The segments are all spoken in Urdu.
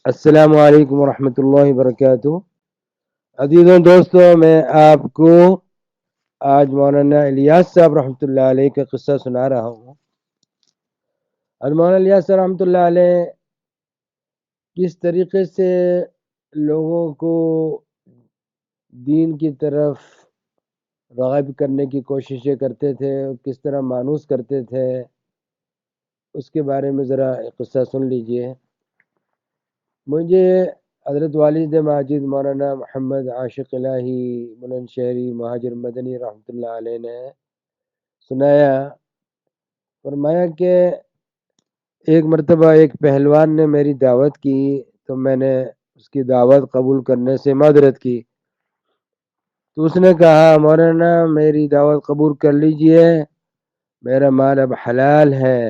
السلام علیکم ورحمۃ اللہ وبرکاتہ۔ عزیزوں دوستوں، میں آپ کو آج مولانا الیاس صاحب رحمۃ اللہ علیہ کا قصہ سنا رہا ہوں۔ اور مولانا الیاس صاحب رحمۃ اللہ علیہ کس طریقے سے لوگوں کو دین کی طرف راغب کرنے کی کوششیں کرتے تھے، کس طرح مانوس کرتے تھے، اس کے بارے میں ذرا ایک قصہ سن لیجئے۔ مجھے حضرت والد ماجد مولانا محمد عاشق الہی بلند شہری مہاجر مدنی رحمۃ اللہ علیہ نے سنایا، فرمایا کہ ایک مرتبہ ایک پہلوان نے میری دعوت کی تو میں نے اس کی دعوت قبول کرنے سے معذرت کی، تو اس نے کہا مولانا میری دعوت قبول کر لیجئے، میرا مال اب حلال ہے۔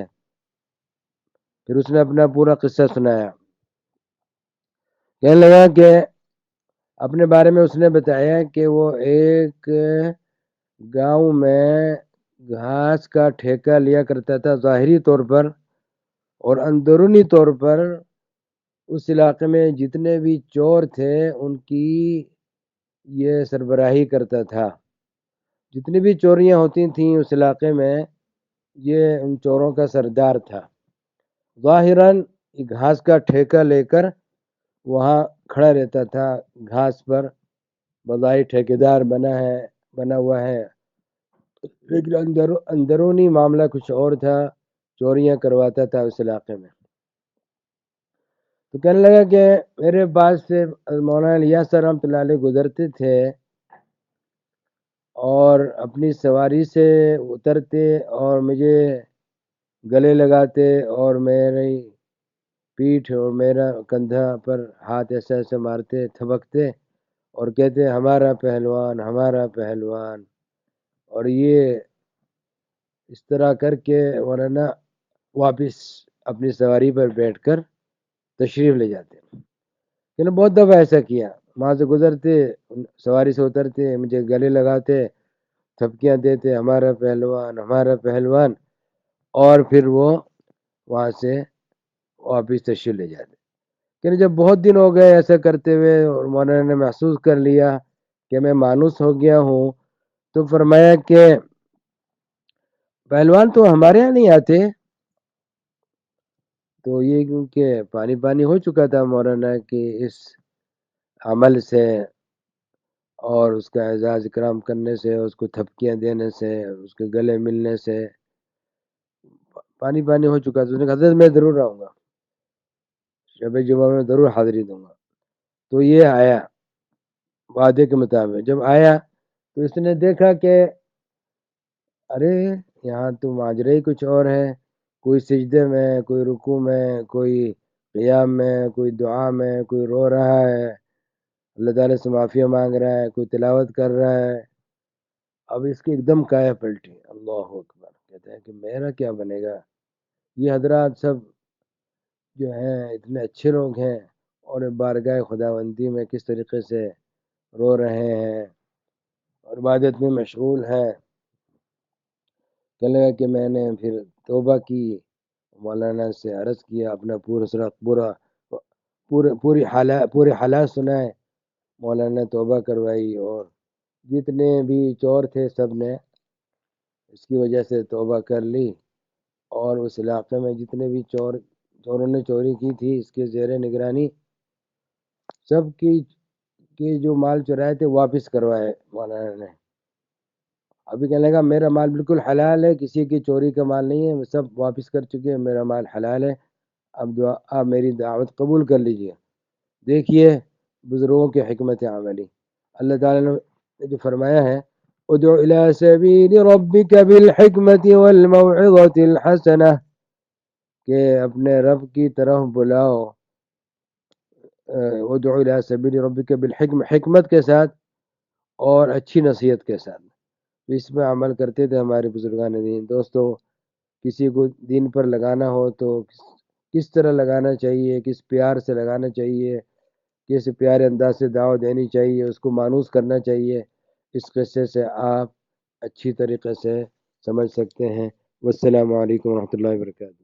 پھر اس نے اپنا پورا قصہ سنایا، کہنے لگا کہ اپنے بارے میں اس نے بتایا کہ وہ ایک گاؤں میں گھاس کا ٹھیکہ لیا کرتا تھا ظاہری طور پر، اور اندرونی طور پر اس علاقے میں جتنے بھی چور تھے ان کی یہ سربراہی کرتا تھا۔ جتنی بھی چوریاں ہوتی تھیں اس علاقے میں یہ ان چوروں کا سردار تھا۔ ظاہراً گھاس کا ٹھیکہ لے کر وہاں کھڑا رہتا تھا گھاس پر، بظاہر ٹھیکیدار بنا ہوا ہے، لیکن اندرونی معاملہ کچھ اور تھا، چوریاں کرواتا تھا اس علاقے میں۔ تو کہنے لگا کہ میرے پاس سے مولانا الیاس صاحب رحمۃ اللہ علیہ گزرتے تھے اور اپنی سواری سے اترتے اور مجھے گلے لگاتے اور میری پیٹھ اور میرا کندھا پر ہاتھ ایسا ایسا مارتے، تھبکتے اور کہتے ہمارا پہلوان ہمارا پہلوان، اور یہ اس طرح کر کے مولانا واپس اپنی سواری پر بیٹھ کر تشریف لے جاتے۔ کہ بہت دفعہ ایسا کیا، وہاں سے گزرتے سواری سے اترتے مجھے گلے لگاتے، تھپکیاں دیتے ہمارا پہلوان ہمارا پہلوان، اور پھر وہ وہاں سے واپس تشریف لے جاتے۔ کہ جب بہت دن ہو گئے ایسا کرتے ہوئے اور مولانا نے محسوس کر لیا کہ میں مانوس ہو گیا ہوں، تو فرمایا کہ پہلوان تو ہمارے یہاں نہیں آتے؟ تو یہ کیونکہ پانی ہو چکا تھا مولانا کی اس عمل سے اور اس کا اعزاز اکرام کرنے سے، اس کو تھپکیاں دینے سے، اس کے گلے ملنے سے پانی ہو چکا تھا۔ اس نے کہا حضرت میں ضرور آؤں گا، شب جمعہ میں ضرور حاضری دوں گا۔ تو یہ آیا وعدے کے مطابق۔ جب آیا تو اس نے دیکھا کہ ارے یہاں تو ماجرا ہی کچھ اور ہے، کوئی سجدے میں، کوئی رکوع میں، کوئی قیام میں، کوئی دعا میں، کوئی رو رہا ہے، اللہ تعالیٰ سے معافی مانگ رہا ہے، کوئی تلاوت کر رہا ہے۔ اب اس کی ایک دم کایا پلٹی، اللہ اکبر، کہتے ہیں کہ میرا کیا بنے گا؟ یہ حضرات سب جو ہیں اتنے اچھے لوگ ہیں اور بارگاہ خداوندی میں کس طریقے سے رو رہے ہیں اور عبادت میں مشغول ہیں۔ کہنے لگا کہ میں نے پھر توبہ کی، مولانا سے عرض کیا، اپنا پورے حالات سنائے، مولانا نے توبہ کروائی، اور جتنے بھی چور تھے سب نے اس کی وجہ سے توبہ کر لی، اور اس علاقے میں جتنے بھی چوروں نے چوری کی تھی اس کے زیر نگرانی سب کی جو مال چرائے تھے واپس کروائے مولانا نے۔ ابھی کہنے لگا میرا مال بالکل حلال ہے، کسی کی چوری کا مال نہیں ہے، سب واپس کر چکے ہیں، میرا مال حلال ہے، آپ میری دعوت قبول کر لیجئے۔ دیکھیے بزرگوں کی حکمت عملی، اللہ تعالیٰ نے جو فرمایا ہے ادع الی سبیل ربک بالحکمت والموعظۃ الحسنہ، کہ اپنے رب کی طرف بلاؤ، ادع الی سبیل ربک بالحکمت، حکمت کے ساتھ اور اچھی نصیحت کے ساتھ۔ اس میں عمل کرتے تھے ہمارے بزرگان دین۔ دوستو کسی کو دین پر لگانا ہو تو کس طرح لگانا چاہیے، کس پیار سے لگانا چاہیے، کس پیارے انداز سے دعوت دینی چاہیے، اس کو مانوس کرنا چاہیے، اس قصے سے آپ اچھی طریقے سے سمجھ سکتے ہیں۔ والسلام علیکم ورحمۃ اللہ وبرکاتہ۔